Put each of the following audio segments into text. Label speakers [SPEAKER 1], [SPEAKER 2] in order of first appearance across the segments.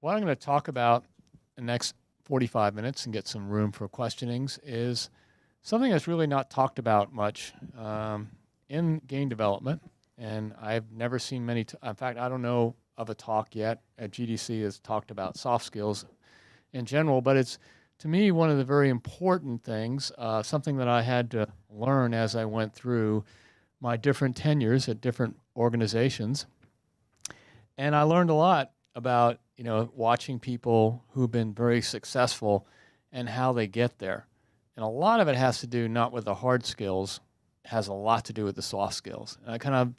[SPEAKER 1] What I'm going to talk about in the next 45 minutes and get some room for questionings is something that's really not talked about much in game development. And I've never seen many, in fact, I don't know of a talk yet at GDC that's talked about soft skills in general, but it's, to me, one of the very important things, something that I had to learn as I went through my different tenures at different organizations. And I learned a lot about, watching people who've been very successful and how they get there. And a lot of it has to do not with the hard skills, it has a lot to do with the soft skills. And I kind of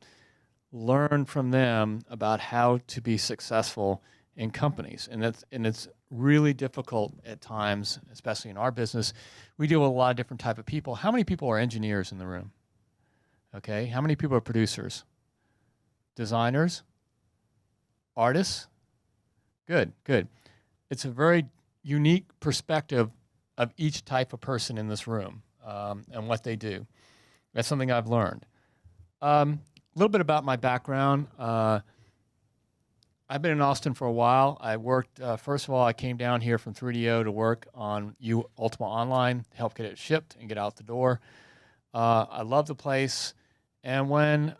[SPEAKER 1] learned from them about how to be successful in companies. And it's really difficult at times, especially in our business. We deal with a lot of different type of people. How many people are engineers in the room? Okay, how many people are producers? Designers? Artists? Good, good. It's a very unique perspective of each type of person in this room and what they do. That's something I've learned. A little bit about my background. I've been in Austin for a while. I worked, first of all, I came down here from 3DO to work on Ultima Online, help get it shipped and get out the door. I love the place. And when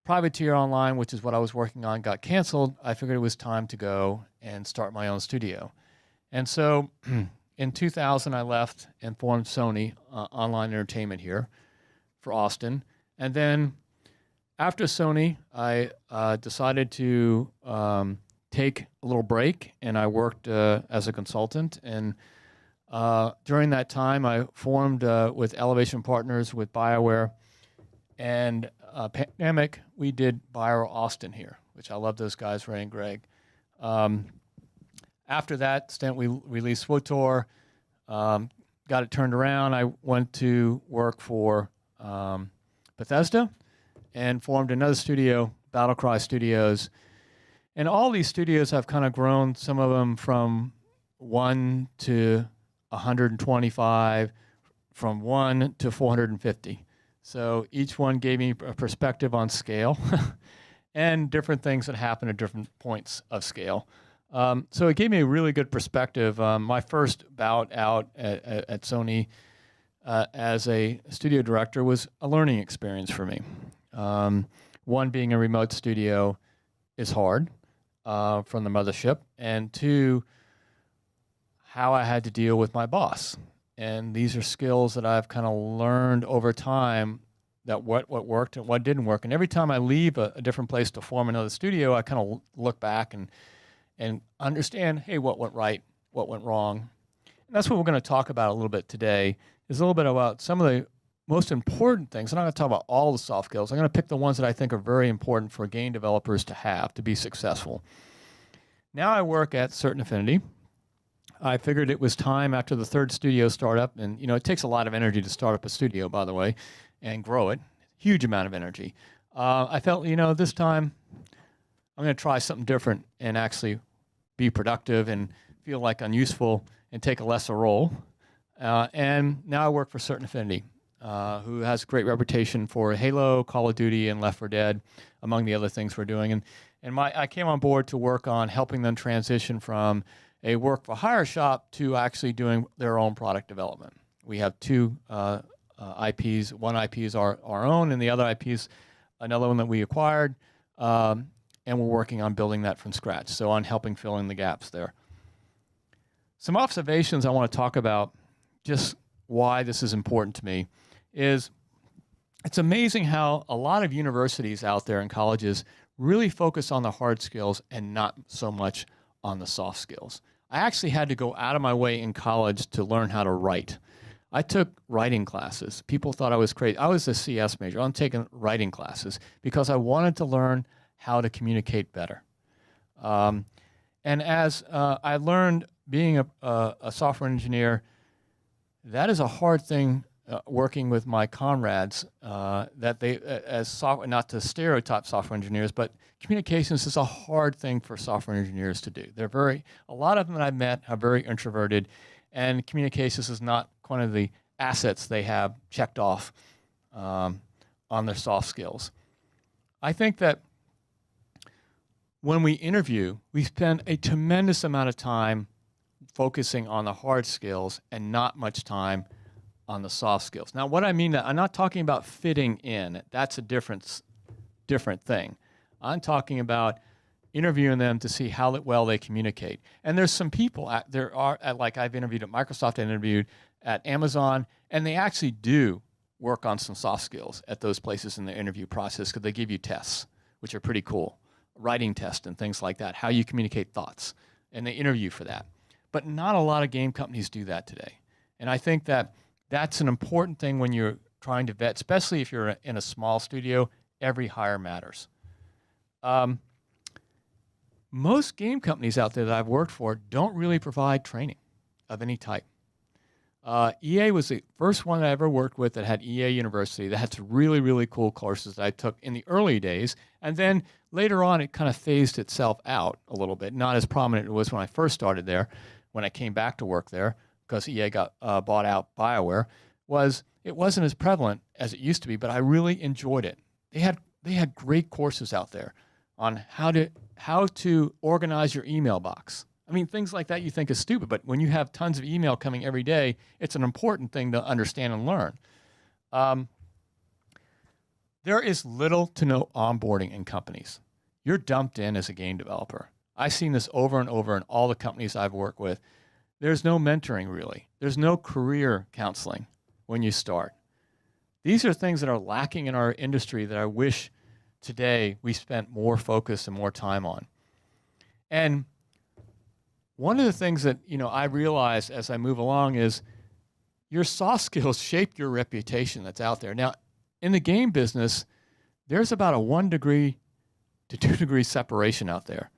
[SPEAKER 1] Privateer Online, which is what I was working on, got canceled, I figured it was time to go and start my own studio. And so in 2000, I left and formed Sony Online Entertainment here for Austin. And then after Sony, I decided to take a little break, and I worked as a consultant. And during that time, I formed with Elevation Partners with BioWare. And pandemic, we did Bio Austin here, which I love those guys, Ray and Greg. After that stint, we released SWTOR, got it turned around. I went to work for Bethesda and formed another studio, Battlecry Studios. And all these studios have kind of grown, some of them from 1 to 125, from 1 to 450. So each one gave me a perspective on scale and different things that happen at different points of scale. So it gave me a really good perspective. My first bout out at Sony as a studio director was a learning experience for me. One, being a remote studio is hard from the mothership, and two, how I had to deal with my boss. And these are skills that I've kind of learned over time, that what worked and what didn't work. And every time I leave a different place to form another studio, I kind of look back and understand, hey, what went right, what went wrong. And that's what we're going to talk about a little bit today, is a little bit about some of the most important things. I'm not going to talk about all the soft skills. I'm going to pick the ones that I think are very important for game developers to have to be successful. Now I work at Certain Affinity. I figured it was time after the third studio startup, and it takes a lot of energy to start up a studio, by the way, and grow it. Huge amount of energy. I felt, this time I'm going to try something different and actually be productive and feel like I'm useful and take a lesser role. And now I work for Certain Affinity, who has a great reputation for Halo, Call of Duty, and Left 4 Dead, among the other things we're doing. And I came on board to work on helping them transition from a work-for-hire shop to actually doing their own product development. We have two IPs. One IP is our own, and the other IP is another one that we acquired, and we're working on building that from scratch, so on helping fill in the gaps there. Some observations I want to talk about, just why this is important to me, is it's amazing how a lot of universities out there and colleges really focus on the hard skills and not so much on the soft skills. I actually had to go out of my way in college to learn how to write. I took writing classes. People thought I was crazy. I was a CS major. I'm taking writing classes because I wanted to learn how to communicate better. And as I learned being a software engineer, that is a hard thing working with my comrades, that they, not to stereotype software engineers, but communications is a hard thing for software engineers to do. A lot of them that I've met are very introverted, and communications is not one of the assets they have checked off on their soft skills. I think that when we interview, we spend a tremendous amount of time focusing on the hard skills and not much time on the soft skills. Now, what I mean, that I'm not talking about fitting in. That's a different thing. I'm talking about interviewing them to see how well they communicate. And there's some people like I've interviewed at Microsoft, I interviewed at Amazon, and they actually do work on some soft skills at those places in the interview process because they give you tests, which are pretty cool, writing tests and things like that, how you communicate thoughts, and they interview for that. But not a lot of game companies do that today. And I think that that's an important thing when you're trying to vet, especially if you're in a small studio. Every hire matters. Most game companies out there that I've worked for don't really provide training of any type. EA was the first one that I ever worked with that had EA University that had some really, really cool courses that I took in the early days. And then later on, it kind of phased itself out a little bit. Not as prominent as it was when I first started there, when I came back to work there, because EA got bought out BioWare. It wasn't as prevalent as it used to be, but I really enjoyed it. They had great courses out there on how to organize your email box. I mean, things like that you think is stupid, but when you have tons of email coming every day, it's an important thing to understand and learn. There is little to no onboarding in companies. You're dumped in as a game developer. I've seen this over and over in all the companies I've worked with. There's no mentoring, really. There's no career counseling when you start. These are things that are lacking in our industry that I wish today we spent more focus and more time on. And one of the things that I realized as I move along is your soft skills shape your reputation that's out there. Now, in the game business, there's about a 1 degree to 2 degree separation out there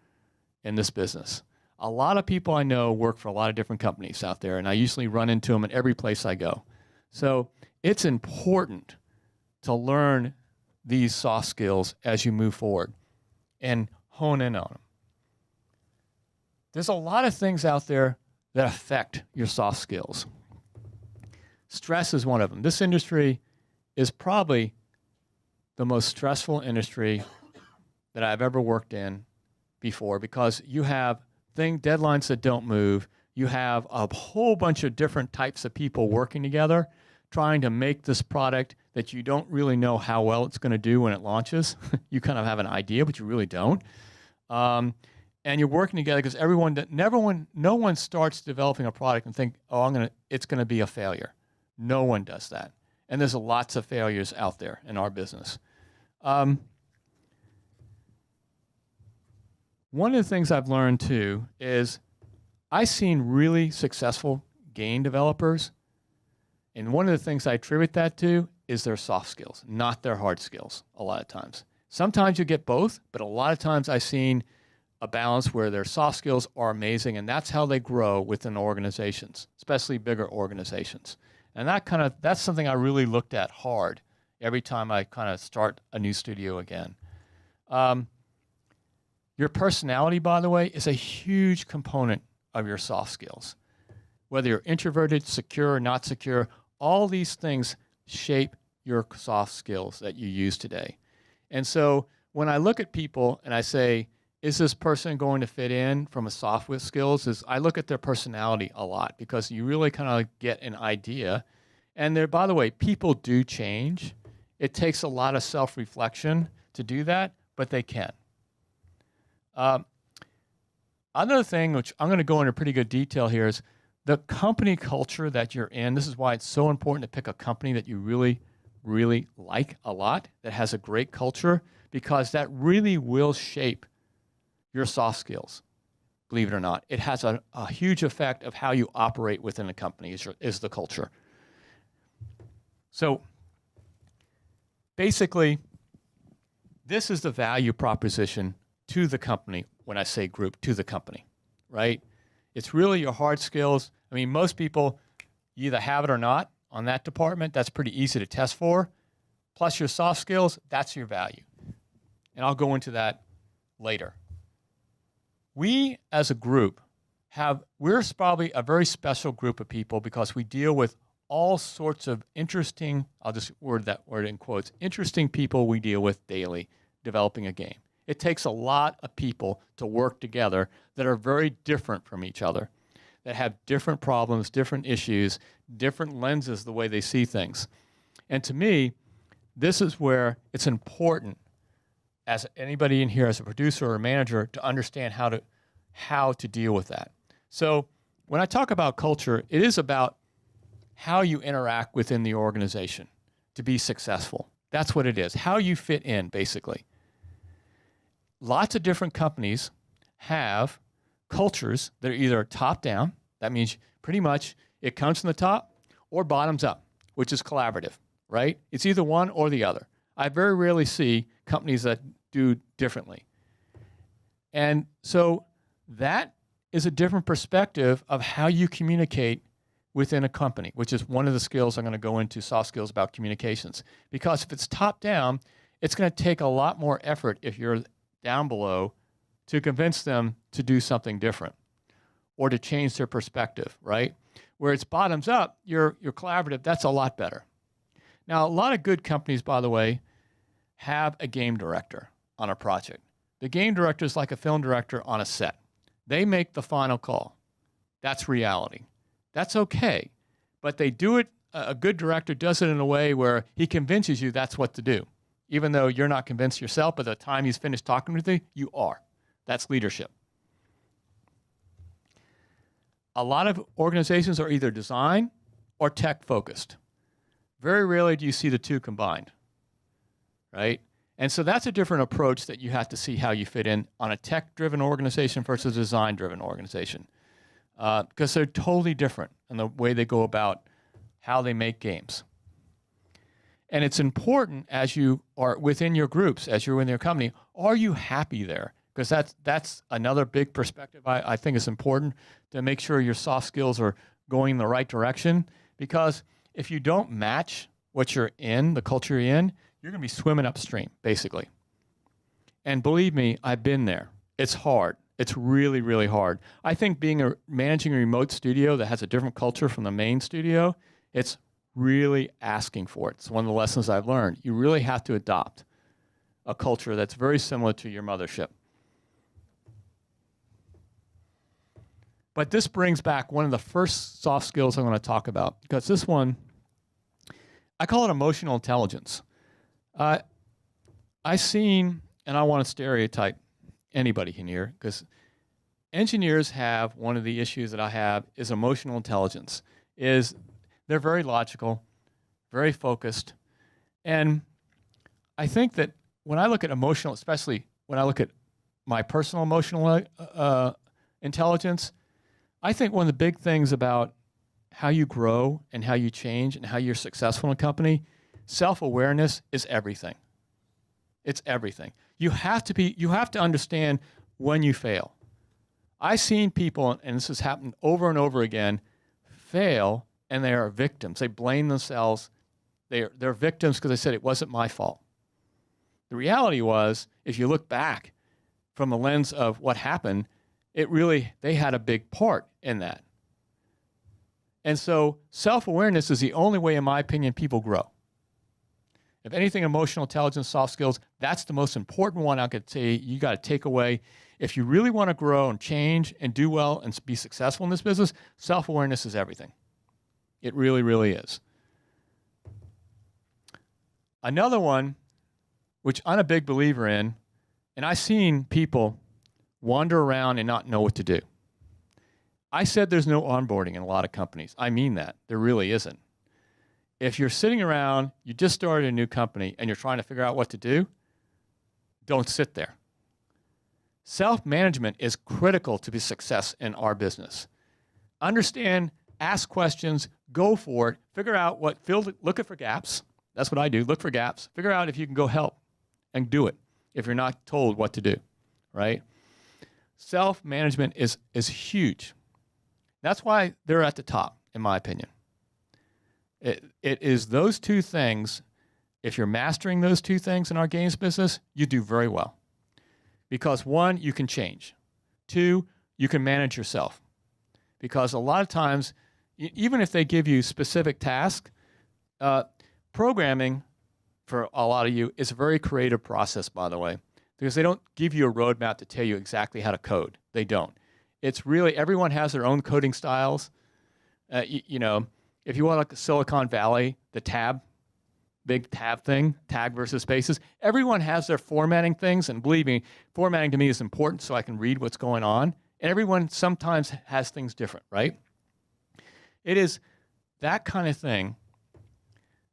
[SPEAKER 1] in this business. A lot of people I know work for a lot of different companies out there, and I usually run into them in every place I go. So it's important to learn these soft skills as you move forward and hone in on them. There's a lot of things out there that affect your soft skills. Stress is one of them. This industry is probably the most stressful industry that I've ever worked in before, because you have deadlines that don't move. You have a whole bunch of different types of people working together, trying to make this product that you don't really know how well it's going to do when it launches. You kind of have an idea, but you really don't. And you're working together because no one starts developing a product and think, it's going to be a failure. No one does that. And there's lots of failures out there in our business. One of the things I've learned too is I've seen really successful game developers, and one of the things I attribute that to is their soft skills, not their hard skills a lot of times. Sometimes you get both, but a lot of times I've seen a balance where their soft skills are amazing, and that's how they grow within organizations, especially bigger organizations. And that's something I really looked at hard every time I kind of start a new studio again. Your personality, by the way, is a huge component of your soft skills. Whether you're introverted, secure, or not secure, all these things shape your soft skills that you use today. And so when I look at people and I say, is this person going to fit in from a soft skills, I look at their personality a lot, because you really kind of get an idea. And by the way, people do change. It takes a lot of self-reflection to do that, but they can. Another thing, which I'm going to go into pretty good detail here, is the company culture that you're in. This is why it's so important to pick a company that you really, really like a lot, that has a great culture, because that really will shape your soft skills, believe it or not. It has a huge effect of how you operate within a company is the culture. So basically, this is the value proposition to the company when I say group, to the company, right? It's really your hard skills. I mean, most people either have it or not on that department. That's pretty easy to test for. Plus your soft skills, that's your value. And I'll go into that later. We as a group we're probably a very special group of people, because we deal with all sorts of interesting, I'll just word that word in quotes, interesting people we deal with daily developing a game. It takes a lot of people to work together that are very different from each other, that have different problems, different issues, different lenses the way they see things. And to me, this is where it's important, as anybody in here as a producer or a manager, to understand how to deal with that. So when I talk about culture, it is about how you interact within the organization to be successful. That's what it is, how you fit in, basically. Lots of different companies have cultures that are either top-down, that means pretty much it comes from the top, or bottoms up, which is collaborative, right? It's either one or the other. I very rarely see companies that do differently. And so that is a different perspective of how you communicate within a company, which is one of the skills I'm going to go into, soft skills about communications. Because if it's top down, it's going to take a lot more effort if you're down below to convince them to do something different or to change their perspective, right? Where it's bottoms up, you're collaborative, that's a lot better. Now, a lot of good companies, by the way, have a game director on a project. The game director is like a film director on a set. They make the final call. That's reality. That's okay. But they do it, a good director does it in a way where he convinces you that's what to do. Even though you're not convinced yourself, by the time he's finished talking with you, you are. That's leadership. A lot of organizations are either design or tech focused. Very rarely do you see the two combined, right? And so that's a different approach that you have to see how you fit in on a tech-driven organization versus a design-driven organization. Because they're totally different in the way they go about how they make games. And it's important as you are within your groups, as you're in your company, are you happy there? Because that's another big perspective I think is important to make sure your soft skills are going in the right direction. Because if you don't match what you're in, the culture you're in, you're going to be swimming upstream, basically. And believe me, I've been there. It's hard. It's really, really hard. I think managing a remote studio that has a different culture from the main studio, it's really asking for it. It's one of the lessons I've learned. You really have to adopt a culture that's very similar to your mothership. But this brings back one of the first soft skills I'm going to talk about, because this one, I call it emotional intelligence. I've seen, and I want to stereotype anybody in here, because engineers have one of the issues that I have is emotional intelligence. They're very logical, very focused, and I think that when I look at emotional, especially when I look at my personal emotional intelligence, I think one of the big things about how you grow and how you change and how you're successful in a company, self-awareness is everything. It's everything. You have to understand when you fail. I've seen people, and this has happened over and over again, fail and they are victims. They blame themselves. They're victims because they said it wasn't my fault. The reality was, if you look back from the lens of what happened, they had a big part in that. And so self-awareness is the only way, in my opinion, people grow. If anything, emotional intelligence, soft skills, that's the most important one I could say you got to take away. If you really want to grow and change and do well and be successful in this business, self-awareness is everything. It really, really is. Another one, which I'm a big believer in, and I've seen people wander around and not know what to do. I said there's no onboarding in a lot of companies. I mean that. There really isn't. If you're sitting around, you just started a new company, and you're trying to figure out what to do, don't sit there. Self-management is critical to the success in our business. Understand, ask questions, go for it, figure out look for gaps. That's what I do, look for gaps. Figure out if you can go help and do it if you're not told what to do, right? Self-management is huge. That's why they're at the top, in my opinion. It is those two things. If you're mastering those two things in our games business, you do very well. Because one, you can change. Two, you can manage yourself. Because a lot of times, even if they give you specific tasks, programming for a lot of you is a very creative process, by the way. because they don't give you a roadmap to tell you exactly how to code. They don't. It's really, everyone has their own coding styles. You know, if you want like the Silicon Valley, the big tab thing, tag versus spaces, everyone has their formatting things, and believe me, formatting to me is important so I can read what's going on. And everyone sometimes has things different, right? It is that kind of thing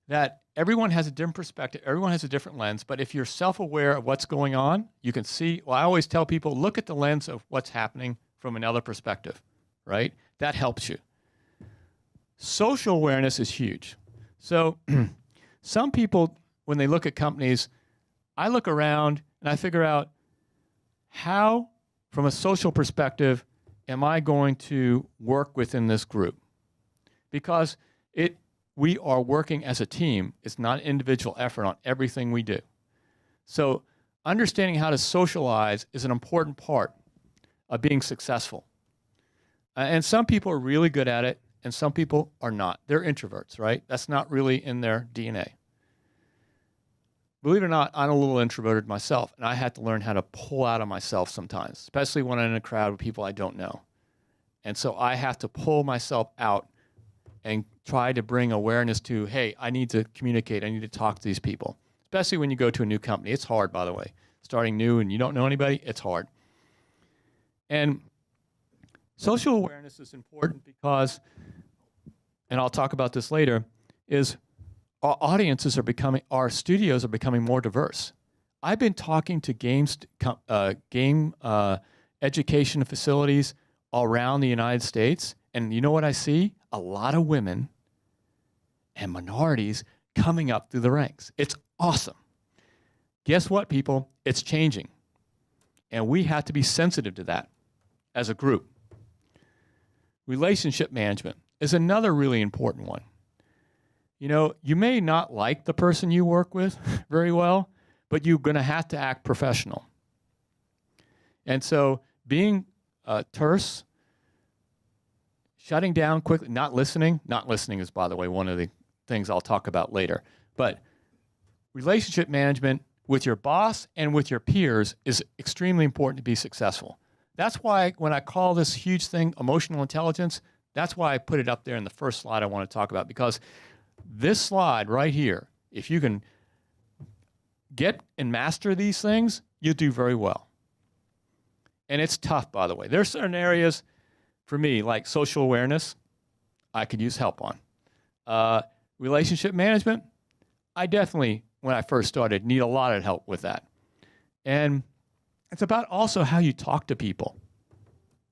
[SPEAKER 1] that everyone has a different perspective, everyone has a different lens, but if you're self-aware of what's going on, you can see, well, I always tell people, look at the lens of what's happening from another perspective, right? That helps you. Social awareness is huge. So some people, when they look at companies, I look around and I figure out how, from a social perspective, am I going to work within this group? Because we are working as a team. It's not an individual effort on everything we do. So understanding how to socialize is an important part of being successful. And some people are really good at it, and some people are not. They're introverts, right? That's not really in their DNA. Believe it or not, I'm a little introverted myself, and I had to learn how to pull out of myself sometimes, especially when I'm in a crowd with people I don't know. And so I have to pull myself out and try to bring awareness to, hey, I need to communicate, I need to talk to these people. Especially when you go to a new company. It's hard, by the way. Starting new and you don't know anybody, it's hard. And social awareness is important because, and I'll talk about this later, is our audiences are becoming, our studios are becoming more diverse. I've been talking to game education facilities all around the United States, and you know what I see? A lot of women and minorities coming up through the ranks. It's awesome. Guess what, people? It's changing. And we have to be sensitive to that as a group. Relationship management is another really important one. You know, you may not like the person you work with very well, but you're going to have to act professional. And so being terse, shutting down quickly, not listening is, by the way, one of the things I'll talk about later. But relationship management with your boss and with your peers is extremely important to be successful. That's why when I call this huge thing emotional intelligence, that's why I put it up there in the first slide I want to talk about, because this slide right here, if you can get and master these things, you'll do very well. And it's tough, by the way. There's certain areas for me, like social awareness, I could use help on. Relationship management, I definitely, when I first started, need a lot of help with that. And it's about also how you talk to people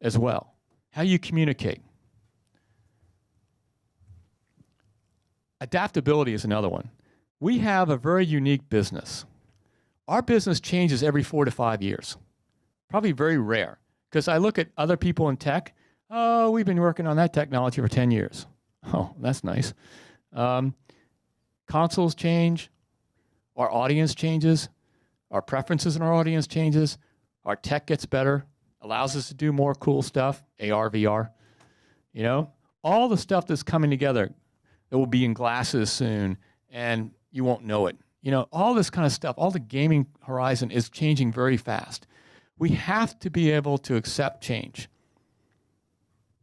[SPEAKER 1] as well, how you communicate. Adaptability is another one. We have a very unique business. Our business changes every 4 to 5 years. Probably very rare, because I look at other people in tech. Oh, we've been working on that technology for 10 years. Oh, that's nice. Consoles change. Our audience changes. Our preferences in our audience changes. Our tech gets better, allows us to do more cool stuff, AR, VR. You know, all the stuff that's coming together. It will be in glasses soon, and you won't know it. You know, all this kind of stuff, all the gaming horizon is changing very fast. We have to be able to accept change.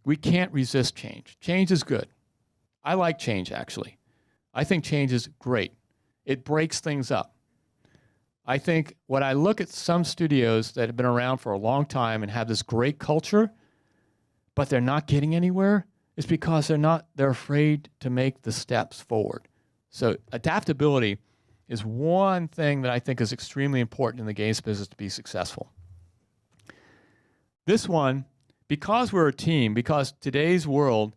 [SPEAKER 1] We can't resist change. Change is good. I like change, actually. I think change is great. It breaks things up. I think when I look at some studios that have been around for a long time and have this great culture, but they're not getting anywhere, it's because they're afraid to make the steps forward. So adaptability is one thing that I think is extremely important in the games business to be successful. This one, because we're a team, because today's world,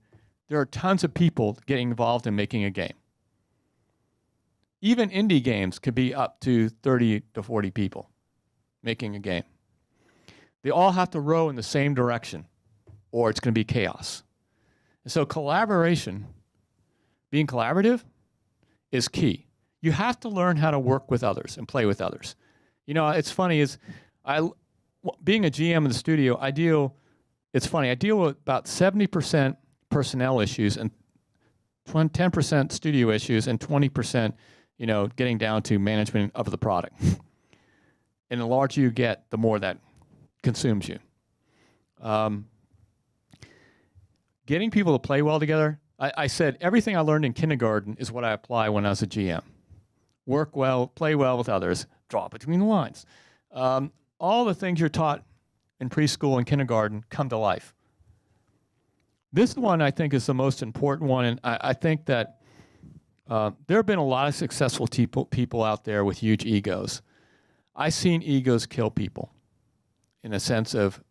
[SPEAKER 1] there are tons of people getting involved in making a game. Even indie games could be up to 30 to 40 people making a game. They all have to row in the same direction, or it's going to be chaos. And so collaboration, being collaborative, is key. You have to learn how to work with others and play with others. You know, it's funny, being a GM in the studio, I deal with about 70% personnel issues and 10% studio issues and 20%, you know, getting down to management of the product. And the larger you get, the more that consumes you. Getting people to play well together, I said everything I learned in kindergarten is what I apply when I was a GM. Work well, play well with others, draw between the lines. All the things you're taught in preschool and kindergarten come to life. This one I think is the most important one, and I think that there have been a lot of successful people out there with huge egos. I've seen egos kill people in a sense of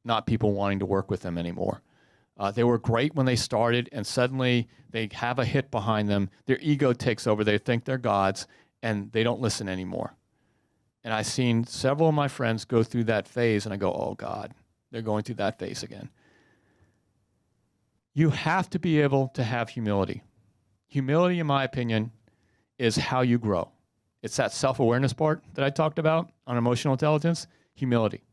[SPEAKER 1] not people wanting to work with them anymore. They were great when they started, and suddenly they have a hit behind them. Their ego takes over. They think they're gods, and they don't listen anymore. And I've seen several of my friends go through that phase, and I go, oh, God, they're going through that phase again. You have to be able to have humility. Humility, in my opinion, is how you grow. It's that self-awareness part that I talked about on emotional intelligence, humility.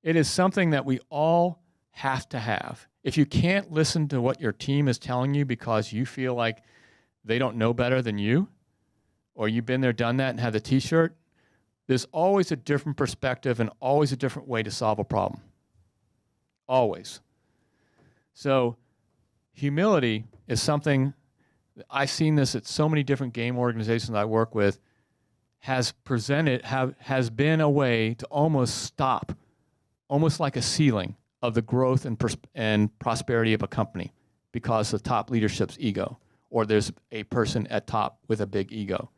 [SPEAKER 1] It is something that we all have to have. If you can't listen to what your team is telling you because you feel like they don't know better than you, or you've been there, done that, and have the t-shirt, there's always a different perspective and always a different way to solve a problem. Always. So humility is something, I've seen this at so many different game organizations I work with, has been a way to almost stop, almost like a ceiling of the growth and prosperity of a company because of top leadership's ego, or there's a person at top with a big ego.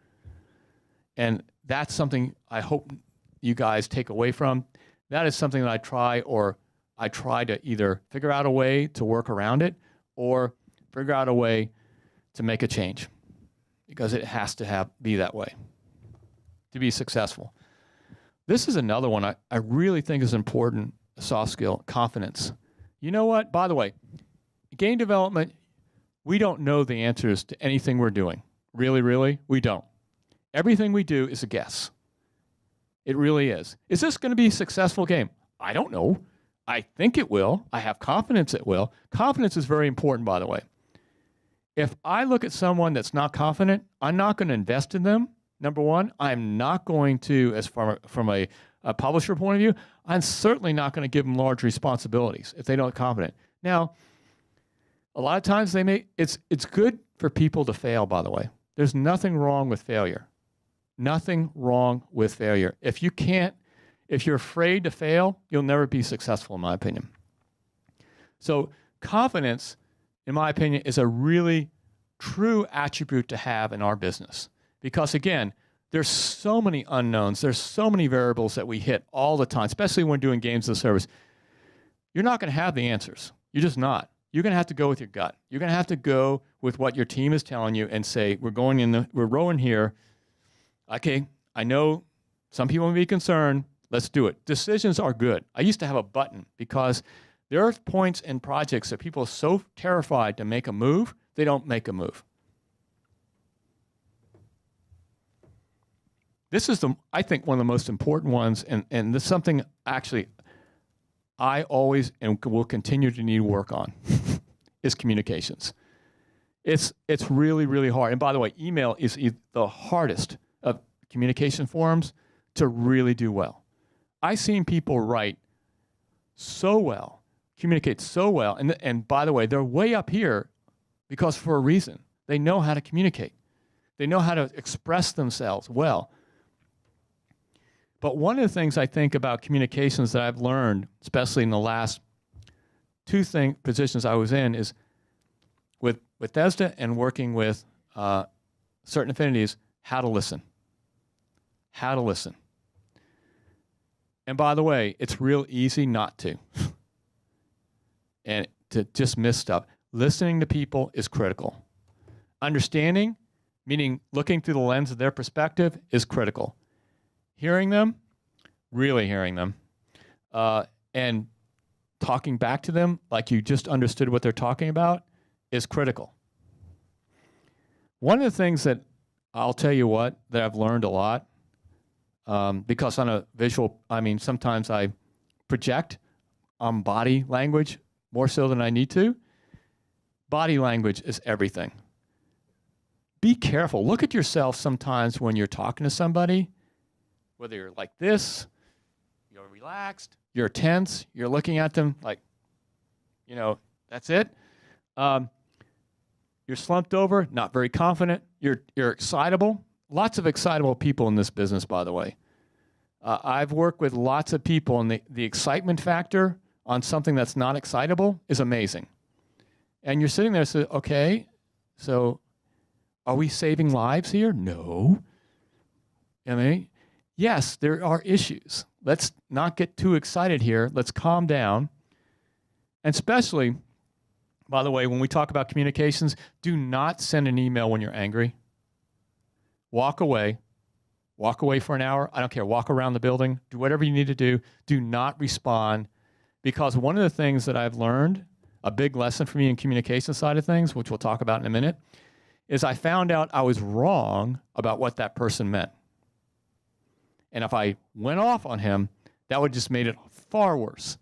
[SPEAKER 1] And that's something I hope you guys take away from. That is something that I try to either figure out a way to work around it or figure out a way to make a change, because it has to be that way to be successful. This is another one I really think is important, a soft skill, confidence. You know what? By the way, game development, we don't know the answers to anything we're doing. Really, really, we don't. Everything we do is a guess. It really is. Is this going to be a successful game? I don't know. I think it will. I have confidence it will. Confidence is very important, by the way. If I look at someone that's not confident, I'm not going to invest in them. Number one, I'm not going to, as from a publisher point of view, I'm certainly not going to give them large responsibilities if they don't confident. Now, a lot of times it's good for people to fail, by the way. There's nothing wrong with failure. Nothing wrong with failure. If you're afraid to fail, you'll never be successful, in my opinion. So confidence, in my opinion, is a really true attribute to have in our business. Because again, there's so many unknowns, there's so many variables that we hit all the time, especially when doing games as a service. You're not going to have the answers. You're just not. You're going to have to go with your gut. You're going to have to go with what your team is telling you and say, we're rowing here. Okay, I know some people may be concerned. Let's do it. Decisions are good. I used to have a button because there are points in projects that people are so terrified to make a move, they don't make a move. This is, I think, one of the most important ones, and this is something actually I always and will continue to need to work on, is communications. It's really, really hard. And by the way, email is the hardest of communication forms to really do well. I've seen people write so well, communicate so well, and by the way, they're way up here because for a reason. They know how to communicate. They know how to express themselves well. But one of the things I think about communications that I've learned, especially in the last two positions I was in, is with Bethesda and working with certain affinities, how to listen. How to listen. And by the way, it's real easy not to. And to just miss stuff. Listening to people is critical. Understanding, meaning looking through the lens of their perspective, is critical. Hearing them, really hearing them, and talking back to them like you just understood what they're talking about is critical. One of the things that I'll tell you that I've learned a lot, because on a visual, sometimes I project on body language more so than I need to. Body language is everything. Be careful. Look at yourself sometimes when you're talking to somebody. Whether you're like this, you're relaxed, you're tense, you're looking at them like, that's it. You're slumped over, not very confident. You're excitable. Lots of excitable people in this business, by the way. I've worked with lots of people, and the excitement factor on something that's not excitable is amazing. And you're sitting there and say, okay, so are we saving lives here? No. I mean, yes, there are issues. Let's not get too excited here. Let's calm down. And especially, by the way, when we talk about communications, do not send an email when you're angry. Walk away. Walk away for an hour. I don't care. Walk around the building. Do whatever you need to do. Do not respond. Because one of the things that I've learned, a big lesson for me in communication side of things, which we'll talk about in a minute, is I found out I was wrong about what that person meant. And if I went off on him, that would just made it far worse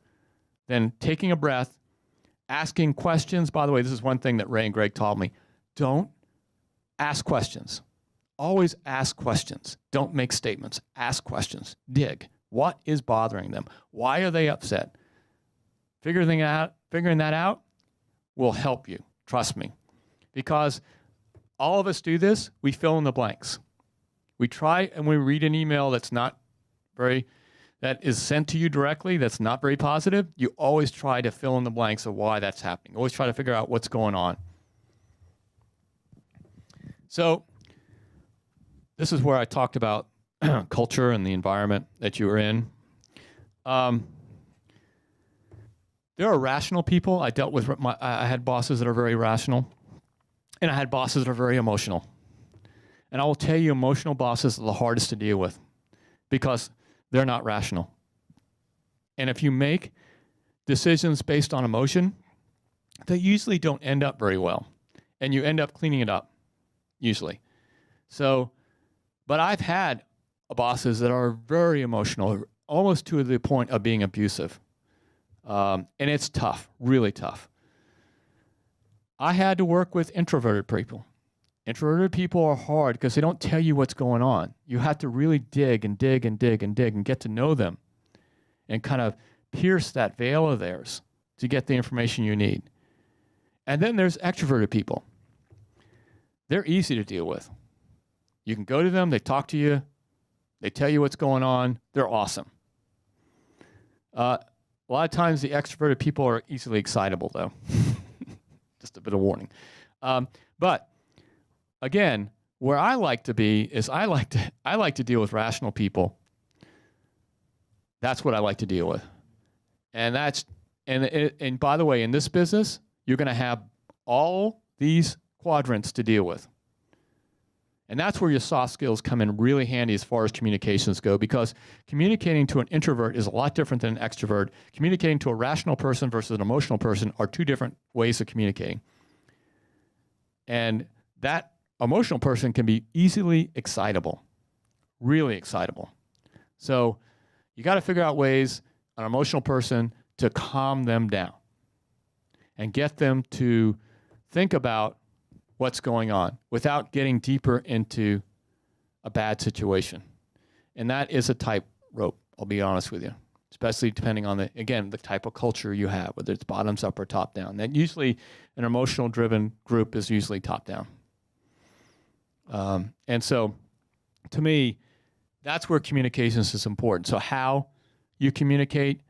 [SPEAKER 1] than taking a breath, asking questions. By the way, this is one thing that Ray and Greg taught me. Don't ask questions. Always ask questions. Don't make statements. Ask questions. Dig. What is bothering them? Why are they upset? Figuring that out will help you. Trust me. Because all of us do this. We fill in the blanks. We try and we read an email that is sent to you directly, that's not very positive. You always try to fill in the blanks of why that's happening. Always try to figure out what's going on. So this is where I talked about culture and the environment that you were in. There are rational people. I dealt with I had bosses that are very rational, and I had bosses that are very emotional. And I will tell you, emotional bosses are the hardest to deal with because they're not rational. And if you make decisions based on emotion, they usually don't end up very well. And you end up cleaning it up, usually. So, but I've had bosses that are very emotional, almost to the point of being abusive. And it's tough, really tough. I had to work with introverted people. Introverted people are hard because they don't tell you what's going on. You have to really dig and dig and dig and dig and get to know them and kind of pierce that veil of theirs to get the information you need. And then there's extroverted people. They're easy to deal with. You can go to them, they talk to you, they tell you what's going on, they're awesome. A lot of times the extroverted people are easily excitable, though. Just a bit of warning. But again, where I like to be is I like to deal with rational people. That's what I like to deal with. And by the way, in this business, you're going to have all these quadrants to deal with. And that's where your soft skills come in really handy as far as communications go, because communicating to an introvert is a lot different than an extrovert. Communicating to a rational person versus an emotional person are two different ways of communicating. And that emotional person can be easily excitable, really excitable. So you got to figure out ways, an emotional person, to calm them down and get them to think about what's going on without getting deeper into a bad situation. And that is a tightrope, I'll be honest with you, especially depending on the type of culture you have, whether it's bottoms up or top down. And usually an emotional driven group is usually top down. And so to me, that's where communications is important. So how you communicate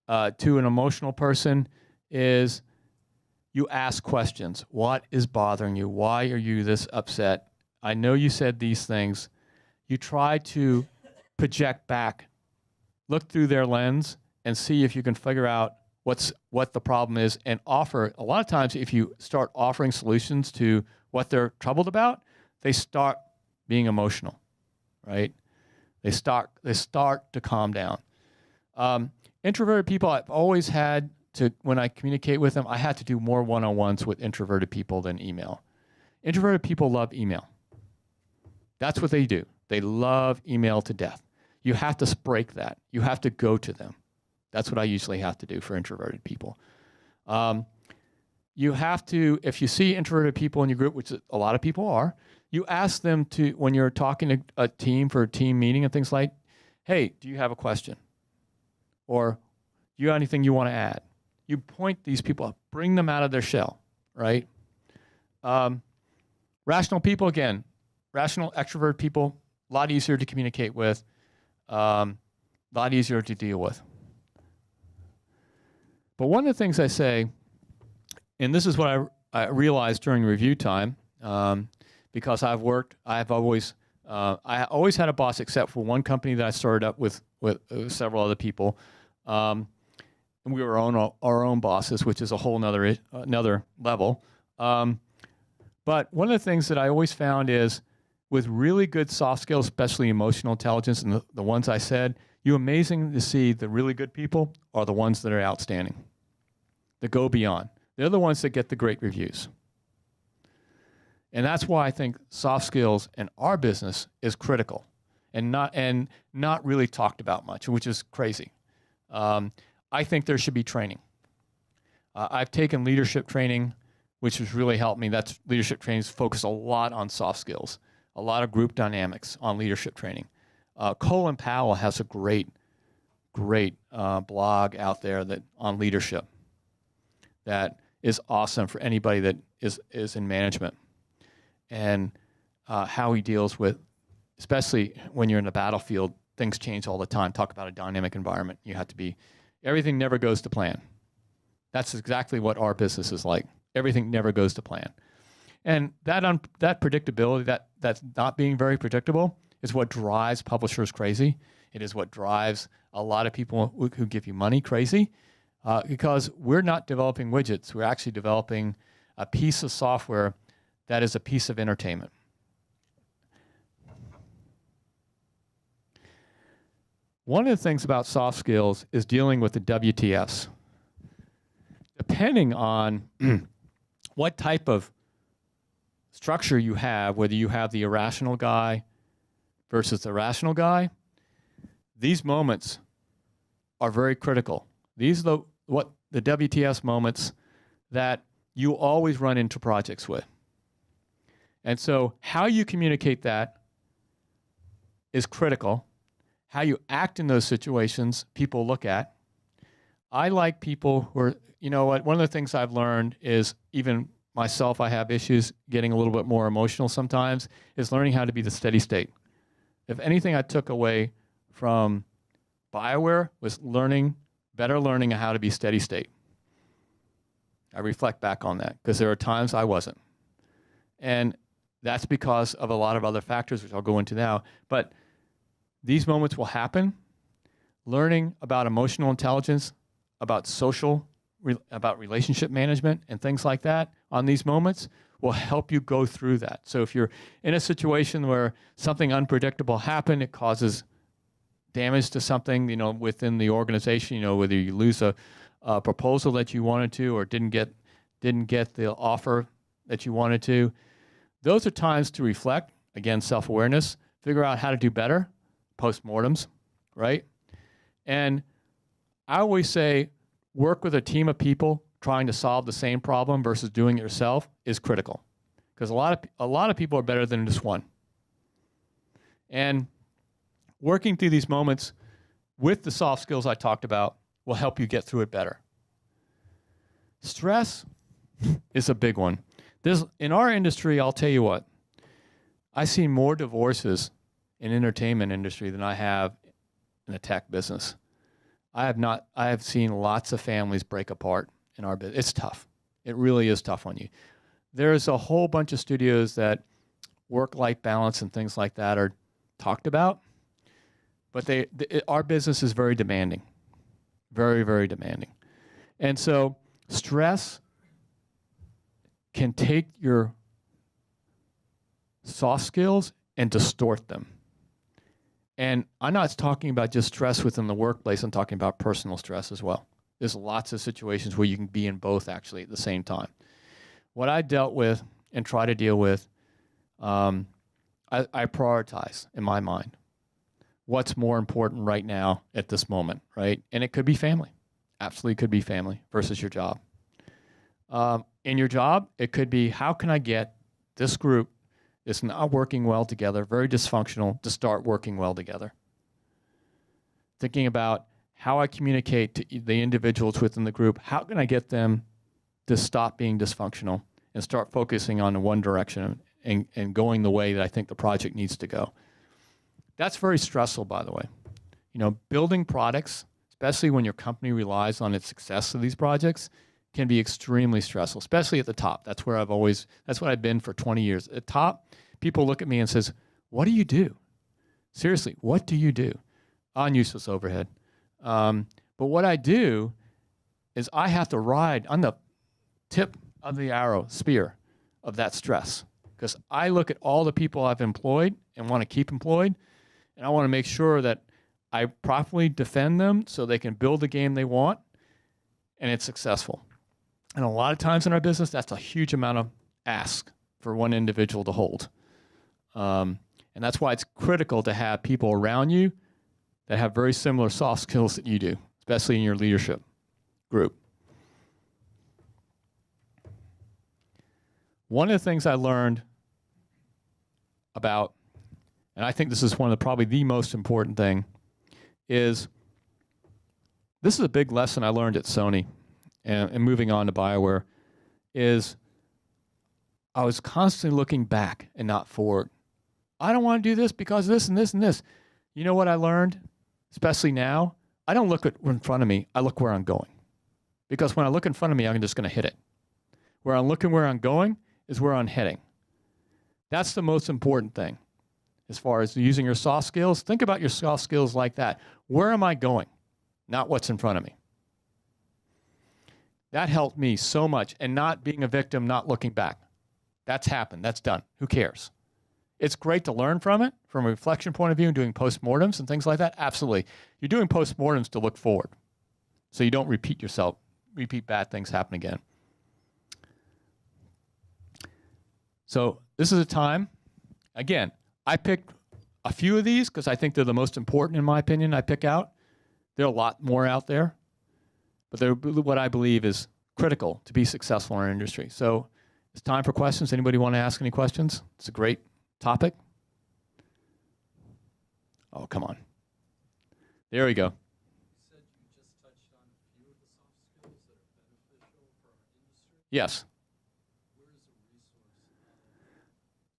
[SPEAKER 1] to an emotional person is you ask questions. What is bothering you? Why are you this upset? I know you said these things. You try to project back, look through their lens, and see if you can figure out what the problem is, and offer. A lot of times, if you start offering solutions to what they're troubled about, they start being emotional, right? They start to calm down. Introverted people, I've always had to, when I communicate with them, I had to do more one-on-ones with introverted people than email. Introverted people love email. That's what they do. They love email to death. You have to break that. You have to go to them. That's what I usually have to do for introverted people. You have to, if you see introverted people in your group, which a lot of people are, you ask them to, when you're talking to a team for a team meeting and things like, hey, do you have a question? Or do you have anything you want to add? You point these people up, bring them out of their shell, right? Rational people, again, rational extrovert people, a lot easier to communicate with, a lot easier to deal with. But one of the things I say, and this is what I realized during review time, because I always had a boss except for one company that I started up with several other people. And we were our own bosses, which is a whole another level. But one of the things that I always found is with really good soft skills, especially emotional intelligence, and the ones I said, you're amazing to see the really good people are the ones that are outstanding, that go beyond. They're the ones that get the great reviews. And that's why I think soft skills in our business is critical and not really talked about much, which is crazy. I think there should be training. I've taken leadership training, which has really helped me. That's leadership training is focused a lot on soft skills, a lot of group dynamics on leadership training. Colin Powell has a great blog out there on leadership that is awesome for anybody that is in management, and how he deals with, especially when you're in the battlefield, things change all the time. Talk about a dynamic environment. You have to be, everything never goes to plan. That's exactly what our business is like. Everything never goes to plan. And that predictability, that's not being very predictable, is what drives publishers crazy. It is what drives a lot of people who give you money crazy, because we're not developing widgets. We're actually developing a piece of software that is a piece of entertainment. One of the things about soft skills is dealing with the WTFs. Depending on what type of structure you have, whether you have the irrational guy versus the rational guy, these moments are very critical. These are the WTS moments that you always run into projects with. And so how you communicate that is critical. How you act in those situations, people look at. I like people who are, you know what, one of the things I've learned is, even myself, I have issues getting a little bit more emotional sometimes, is learning how to be the steady state. If anything I took away from BioWare was better learning how to be steady state. I reflect back on that because there are times I wasn't. And that's because of a lot of other factors, which I'll go into now. But these moments will happen. Learning about emotional intelligence, about about relationship management and things like that on these moments will help you go through that. So if you're in a situation where something unpredictable happened, it causes damage to something, within the organization, whether you lose a proposal that you wanted to or didn't get the offer that you wanted to, those are times to reflect, again, self-awareness, figure out how to do better, postmortems, right? And I always say, work with a team of people trying to solve the same problem versus doing it yourself is critical, because a lot of people are better than just one. And working through these moments with the soft skills I talked about will help you get through it better. Stress is a big one. In our industry, I'll tell you what, I see more divorces in entertainment industry than I have in the tech business. I have seen lots of families break apart in our business. It's tough. It really is tough on you. There's a whole bunch of studios that work-life balance and things like that are talked about, but our business is very demanding, very, very demanding. And so stress can take your soft skills and distort them. And I'm not talking about just stress within the workplace. I'm talking about personal stress as well. There's lots of situations where you can be in both actually at the same time. What I dealt with and try to deal with, I prioritize in my mind what's more important right now at this moment, right? And it could be family. Absolutely could be family versus your job. In your job, it could be, how can I get this group that's not working well together, very dysfunctional, to start working well together? thinking about how I communicate to the individuals within the group. How can I get them to stop being dysfunctional and start focusing on the one direction and going the way that I think the project needs to go? That's very stressful, by the way. You know, building products, especially when your company relies on its success of these projects, can be extremely stressful, especially at the top. That's where that's what I've been for 20 years. At the top, people look at me and says, what do you do? Seriously, what do you do? On useless overhead. But what I do is I have to ride on the tip of the arrow, spear of that stress. Because I look at all the people I've employed and want to keep employed, and I want to make sure that I properly defend them so they can build the game they want, and it's successful. And a lot of times in our business, that's a huge amount of ask for one individual to hold. And that's why it's critical to have people around you that have very similar soft skills that you do, especially in your leadership group. One of the things I learned about, and I think this is one of probably the most important thing, is this is a big lesson I learned at Sony and moving on to BioWare, is I was constantly looking back and not forward. I don't want to do this because this and this and this. You know what I learned, especially now? I don't look at in front of me, I look where I'm going. Because when I look in front of me, I'm just going to hit it. Where I'm looking where I'm going is where I'm heading. That's the most important thing. As far as using your soft skills, think about your soft skills like that. Where am I going? Not what's in front of me. That helped me so much. And not being a victim, not looking back. That's happened. That's done. Who cares? It's great to learn from it, from a reflection point of view, and doing postmortems and things like that. Absolutely. You're doing postmortems to look forward, so you don't repeat bad things happen again. So this is a time, again, I picked a few of these because I think they're the most important, in my opinion, I pick out. There are a lot more out there, but they're what I believe is critical to be successful in our industry. So it's time for questions. Anybody want to ask any questions? It's a great topic. Oh, come on. There we go.
[SPEAKER 2] You said you just touched on a few of the soft skills that are beneficial for our industry.
[SPEAKER 1] Yes.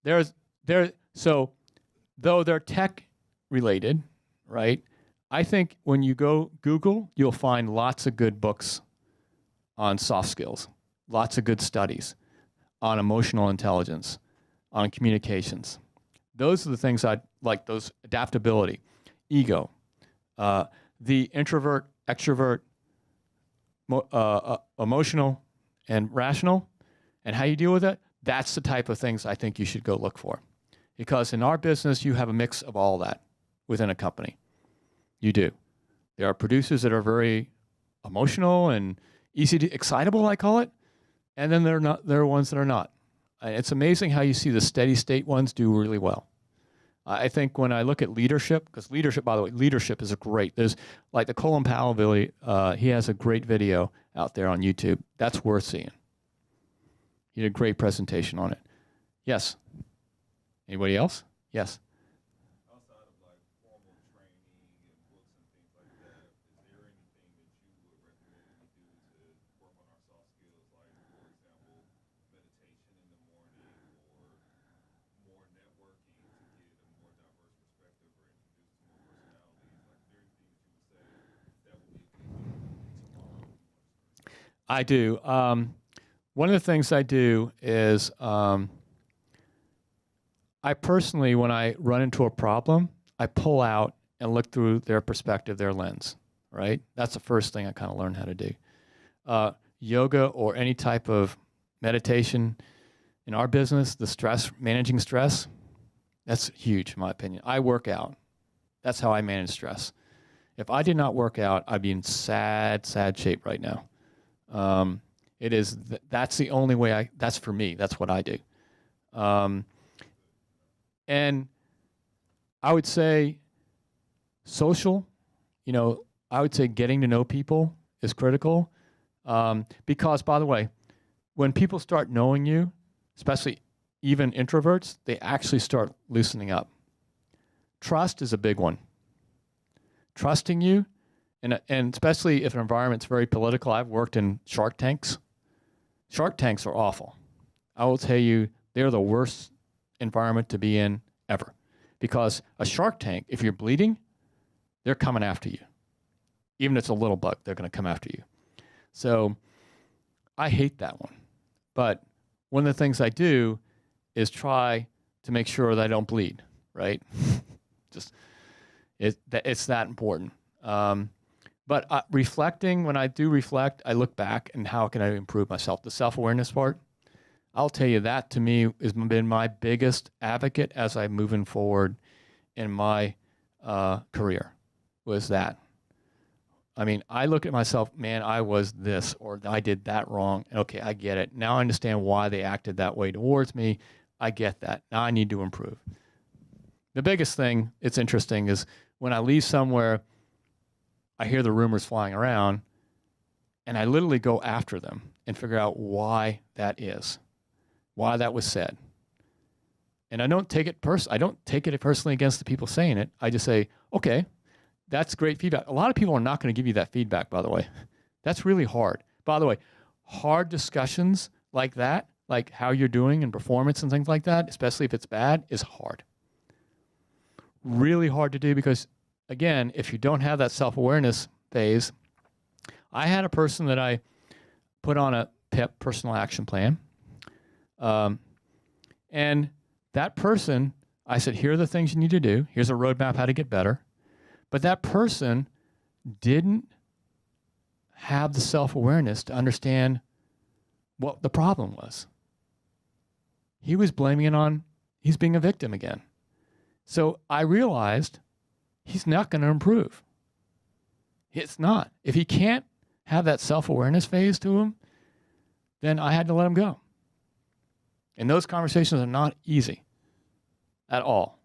[SPEAKER 2] Where is the resource?
[SPEAKER 1] So though they're tech related, right? I think when you go Google, you'll find lots of good books on soft skills, lots of good studies on emotional intelligence, on communications. Those are the things I'd like, those adaptability, ego, the introvert, extrovert, emotional and rational, and how you deal with it. That's the type of things I think you should go look for. Because in our business, you have a mix of all that within a company. You do. There are producers that are very emotional and excitable, I call it, and then there are ones that are not. It's amazing how you see the steady state ones do really well. I think when I look at leadership, because leadership, by the way, leadership is there's like the Colin Powell video, he has a great video out there on YouTube. That's worth seeing. He did a great presentation on it. Yes. Anybody else? Yes.
[SPEAKER 3] Outside of like formal training and books and things like that, is there anything that you would recommend we do to work on our soft skills, like for example, meditation in the morning or more networking to get a more diverse perspective or introduce to more personalities? Like, is there anything that you would say that would be a good thing to follow?
[SPEAKER 1] I do. One of the things I do is I personally, when I run into a problem, I pull out and look through their perspective, their lens, right? That's the first thing I kind of learned how to do. Yoga or any type of meditation in our business, managing stress, that's huge in my opinion. I work out. That's how I manage stress. If I did not work out, I'd be in sad shape right now. That's the only way that's for me. That's what I do. And I would say social, I would say getting to know people is critical. Because, by the way, when people start knowing you, especially even introverts, they actually start loosening up. Trust is a big one. trusting you, and especially if an environment's very political. I've worked in Shark Tanks. Shark Tanks are awful. I will tell you, they're the worst environment to be in ever. Because a Shark Tank, if you're bleeding, they're coming after you. Even if it's a little bug, they're going to come after you. So I hate that one. But one of the things I do is try to make sure that I don't bleed, right? It's that important. But reflecting, when I do reflect, I look back and how can I improve myself? The self-awareness part, I'll tell you that to me has been my biggest advocate as I'm moving forward in my career, was that. I mean, I look at myself, man, I was this, or I did that wrong. Okay, I get it. Now I understand why they acted that way towards me. I get that. Now I need to improve. The biggest thing, it's interesting, is when I leave somewhere, I hear the rumors flying around, and I literally go after them and figure out why that is, why that was said. And I don't take it personally against the people saying it. I just say, okay, that's great feedback. A lot of people are not going to give you that feedback, by the way. That's really hard. By the way, hard discussions like that, like how you're doing in performance and things like that, especially if it's bad, is hard. Really hard to do because, again, if you don't have that self-awareness phase, I had a person that I put on a PEP, personal action plan. And that person, I said, here are the things you need to do. Here's a roadmap how to get better. But that person didn't have the self-awareness to understand what the problem was. He was blaming it on, he's being a victim again. So I realized he's not going to improve. It's not. If he can't have that self-awareness phase to him, then I had to let him go. And those conversations are not easy at all.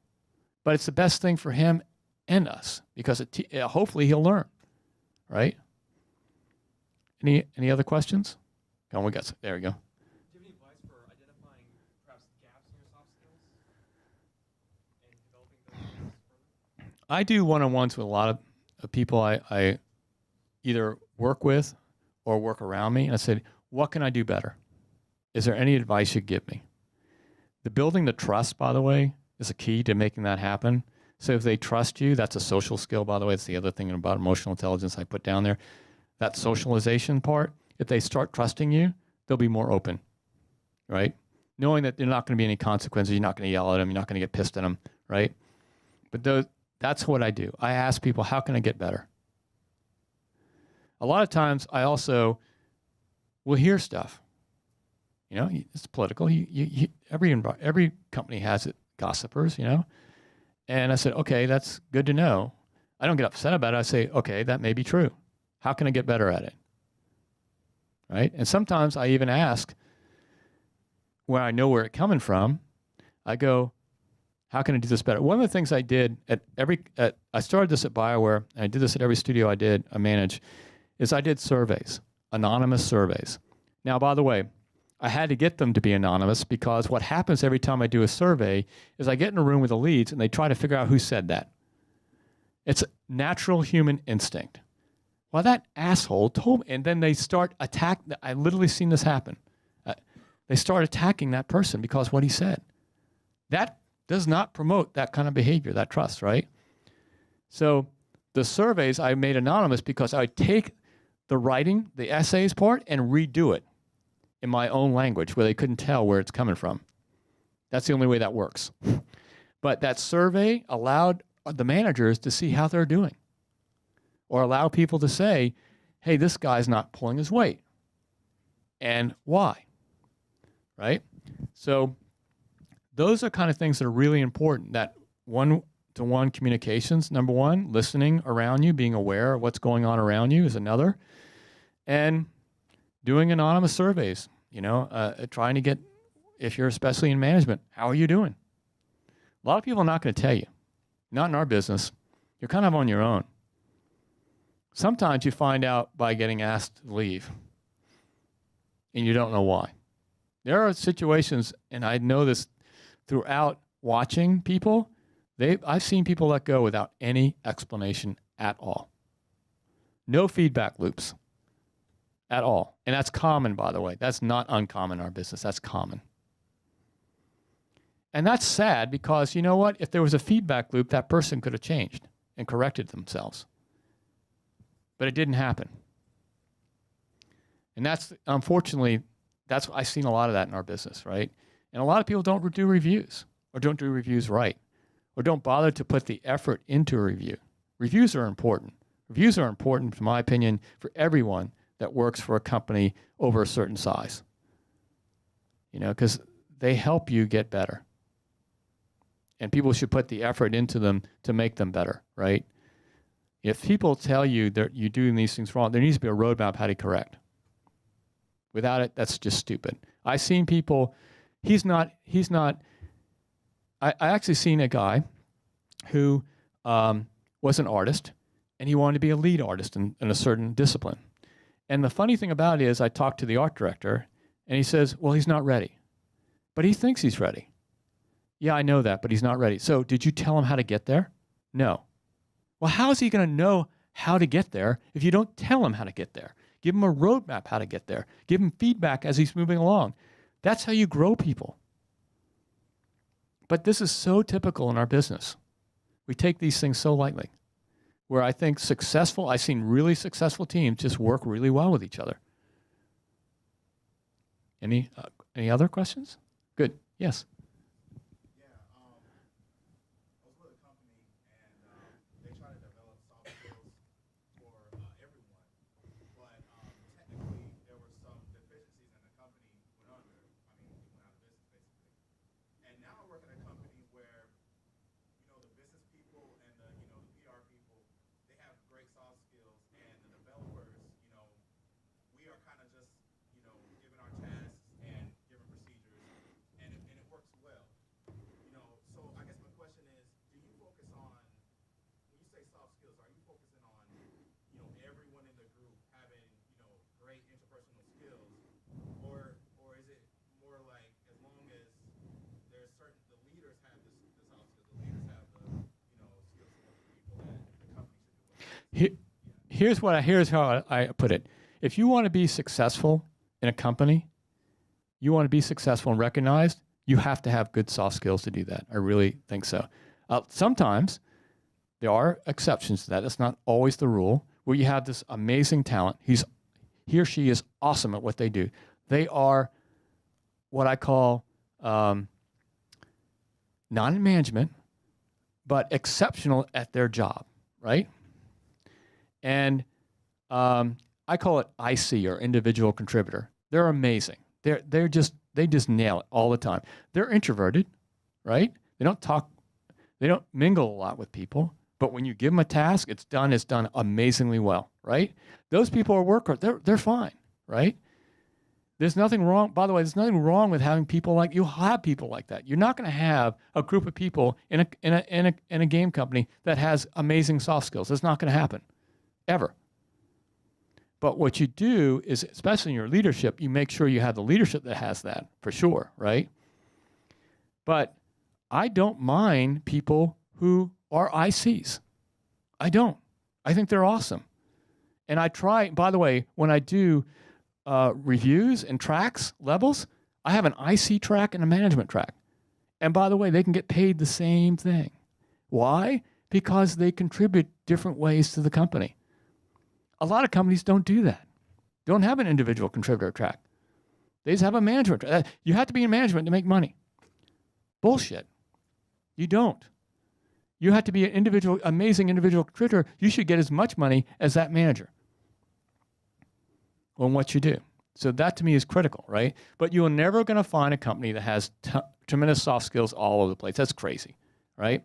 [SPEAKER 1] But it's the best thing for him and us because hopefully he'll learn, right? Any other questions? Come on, there we go.
[SPEAKER 2] Do you have any advice for identifying perhaps gaps in your soft skills and developing those further?
[SPEAKER 1] I do one-on-ones with a lot of people I either work with or work around me. And I said, what can I do better? Is there any advice you give me? The building the trust, by the way, is a key to making that happen. So if they trust you, that's a social skill, by the way. It's the other thing about emotional intelligence I put down there. That socialization part, if they start trusting you, they'll be more open, right? Knowing that there's not going to be any consequences. You're not going to yell at them. You're not going to get pissed at them, right? But that's what I do. I ask people, how can I get better? A lot of times I also will hear stuff. You know, it's political. Every company has it, gossipers, you know. And I said, okay, that's good to know. I don't get upset about it. I say, okay, that may be true. How can I get better at it? Right? And sometimes I even ask, when I know where it's coming from, I go, how can I do this better? One of the things I did I started this at BioWare, and I did this at every studio I managed, is I did surveys, anonymous surveys. Now, by the way, I had to get them to be anonymous because what happens every time I do a survey is I get in a room with the leads and they try to figure out who said that. It's natural human instinct. Well, that asshole told me, and then they start attacking. I literally seen this happen. They start attacking that person because what he said. That does not promote that kind of behavior, that trust, right? So the surveys I made anonymous because I would take the writing, the essays part, and redo it in my own language where they couldn't tell where it's coming from. That's the only way that works. But that survey allowed the managers to see how they're doing or allow people to say, hey, this guy's not pulling his weight. And why? Right? So those are kind of things that are really important, that one-to-one communications, number one, listening around you, being aware of what's going on around you is another, and doing anonymous surveys, you know, trying to get, if you're especially in management, how are you doing? A lot of people are not going to tell you. Not in our business. You're kind of on your own. Sometimes you find out by getting asked to leave, and you don't know why. There are situations, and I know this throughout watching people, I've seen people let go without any explanation at all. No feedback loops at all. And that's common, by the way. That's not uncommon in our business. That's common. And that's sad because, you know what? If there was a feedback loop, that person could have changed and corrected themselves. But it didn't happen. And that's, unfortunately, I've seen a lot of that in our business, right? And a lot of people don't do reviews, or don't do reviews right, or don't bother to put the effort into a review. Reviews are important. Reviews are important, in my opinion, for everyone that works for a company over a certain size. You know, because they help you get better. And people should put the effort into them to make them better, right? If people tell you that you're doing these things wrong, there needs to be a roadmap how to correct. Without it, that's just stupid. I've seen people, I actually seen a guy who was an artist, and he wanted to be a lead artist in a certain discipline. And the funny thing about it is I talked to the art director, and he says, well, he's not ready. But he thinks he's ready. Yeah, I know that, but he's not ready. So did you tell him how to get there? No. Well, how is he going to know how to get there if you don't tell him how to get there? Give him a roadmap how to get there. Give him feedback as he's moving along. That's how you grow people. But this is so typical in our business. We take these things so lightly. Where I think I've seen really successful teams just work really well with each other. Any other questions? Good. Yes. Here's how I put it. If you want to be successful in a company, you want to be successful and recognized, you have to have good soft skills to do that. I really think so. Sometimes there are exceptions to that. That's not always the rule, where you have this amazing talent. He or she is awesome at what they do. They are what I call not in management, but exceptional at their job, right? And I call it IC, or individual contributor. They're amazing. They just nail it all the time. They're introverted, right? They don't mingle a lot with people. But when you give them a task, it's done amazingly well, right? Those people are workers. They're fine, right? There's nothing wrong. By the way, there's nothing wrong with having people like you. Have people like that. You're not going to have a group of people in a game company that has amazing soft skills. That's not going to happen. Ever. But what you do is, especially in your leadership, you make sure you have the leadership that has that, for sure, right? But I don't mind people who are ICs. I don't. I think they're awesome. And I try, by the way, when I do reviews and tracks, levels, I have an IC track and a management track. And by the way, they can get paid the same thing. Why? Because they contribute different ways to the company. A lot of companies don't do that. Don't have an individual contributor track. They just have a management track. You have to be in management to make money. Bullshit. You don't. You have to be an amazing individual contributor. You should get as much money as that manager on what you do. So that to me is critical, right? But you're never going to find a company that has tremendous soft skills all over the place. That's crazy, right?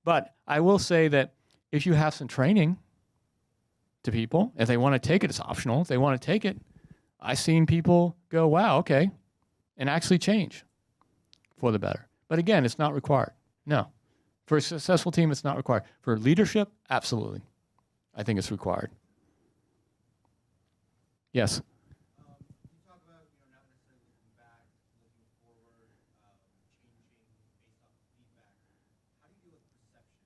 [SPEAKER 1] But I will say that if you have some training to people, if they want to take it, it's optional. If they want to take it, I've seen people go, wow, okay, and actually change for the better. But again, it's not required. No. For a successful team, it's not required. For leadership, absolutely. I think it's required. Yes?
[SPEAKER 2] You talk about, not necessarily looking back, looking forward, changing based off of feedback. How do you deal with perception?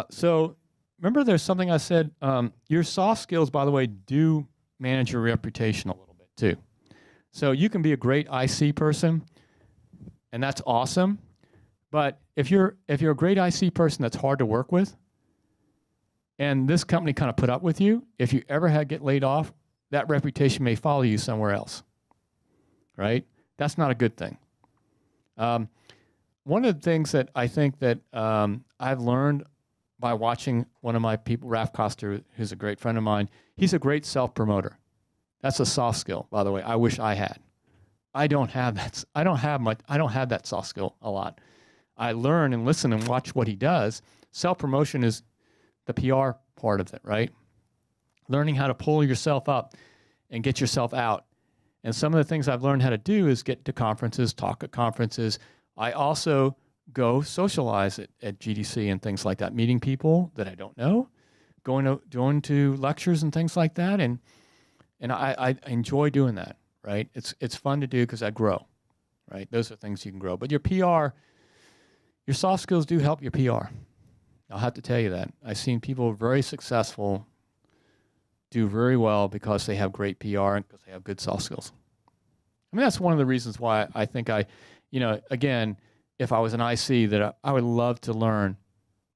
[SPEAKER 1] So remember there's something I said, your soft skills, by the way, do manage your reputation a little bit too. So you can be a great IC person, and that's awesome. But if you're a great IC person that's hard to work with, and this company kind of put up with you, if you ever get laid off, that reputation may follow you somewhere else, right? That's not a good thing. One of the things that I think that I've learned by watching one of my people, Ralph Coster, who's a great friend of mine, he's a great self-promoter. That's a soft skill, by the way. I wish I had. I don't have that. I don't have that soft skill a lot. I learn and listen and watch what he does. Self-promotion is the PR part of it, right? Learning how to pull yourself up and get yourself out. And some of the things I've learned how to do is get to conferences, talk at conferences. I also go socialize at GDC and things like that, meeting people that I don't know, going to lectures and things like that. And I enjoy doing that, right? It's fun to do because I grow, right? Those are things you can grow. But your PR, your soft skills do help your PR. I'll have to tell you that. I've seen people very successful do very well because they have great PR and because they have good soft skills. I mean, that's one of the reasons why I think again, if I was an IC, that I would love to learn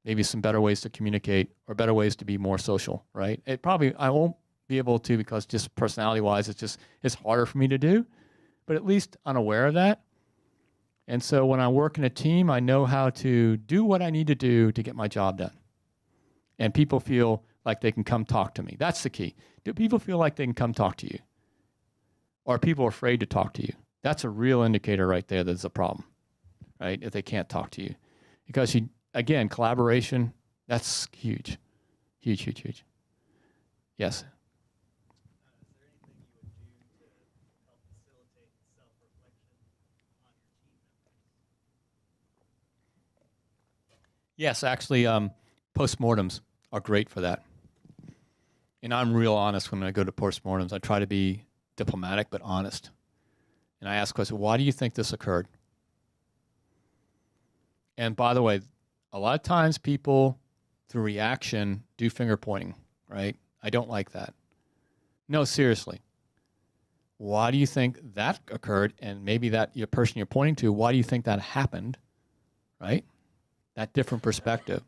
[SPEAKER 1] maybe some better ways to communicate or better ways to be more social, right? I won't be able to because just personality-wise, it's harder for me to do, but at least I'm aware of that. And so when I work in a team, I know how to do what I need to do to get my job done. And people feel like they can come talk to me. That's the key. Do people feel like they can come talk to you? Or are people afraid to talk to you? That's a real indicator right there that there's a problem, right? If they can't talk to you. Because, again, collaboration, that's huge. Huge, huge, huge. Yes?
[SPEAKER 4] Is there anything you would do to help facilitate self-reflection on your team members?
[SPEAKER 1] Yes, actually, postmortems are great for that. And I'm real honest when I go to postmortems. I try to be diplomatic but honest. And I ask questions, why do you think this occurred? And by the way, a lot of times people, through reaction, do finger pointing, right? I don't like that. No, seriously. Why do you think that occurred? And maybe that your person you're pointing to, why do you think that happened, right? That different perspective.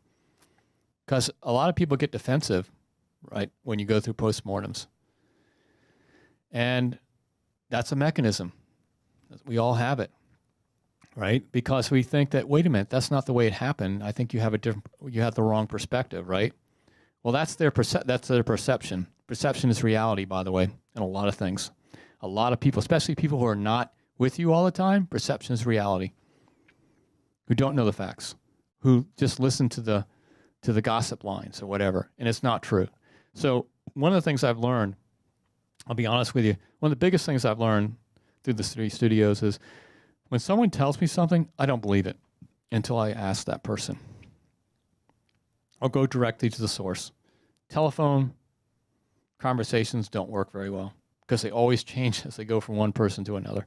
[SPEAKER 1] Because a lot of people get defensive, right, when you go through postmortems. And that's a mechanism. We all have it, right? Because we think that, wait a minute, that's not the way it happened. I think you have the wrong perspective, right? Well, that's their perception. Perception is reality, by the way, in a lot of things. A lot of people, especially people who are not with you all the time, perception is reality. Who don't know the facts, who just listen to the gossip lines or whatever, and it's not true. So one of the things I've learned, I'll be honest with you, one of the biggest things I've learned through the 3 studios is when someone tells me something, I don't believe it until I ask that person. I'll go directly to the source. Telephone conversations don't work very well because they always change as they go from one person to another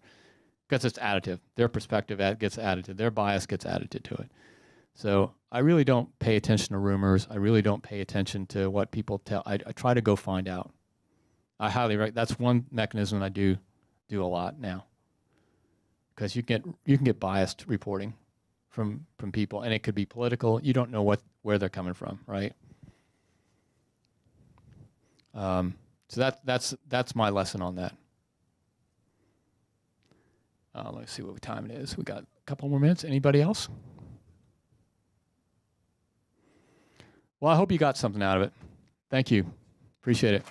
[SPEAKER 1] because it's additive. Their perspective gets added to, their bias gets added to it. So I really don't pay attention to rumors. I really don't pay attention to what people tell. I try to go find out. I highly recommend. That's one mechanism I do a lot now, because you can get biased reporting from people, and it could be political. You don't know where they're coming from, right? So that's my lesson on that. Let's see what time it is. We got a couple more minutes. Anybody else? Well, I hope you got something out of it. Thank you. Appreciate it.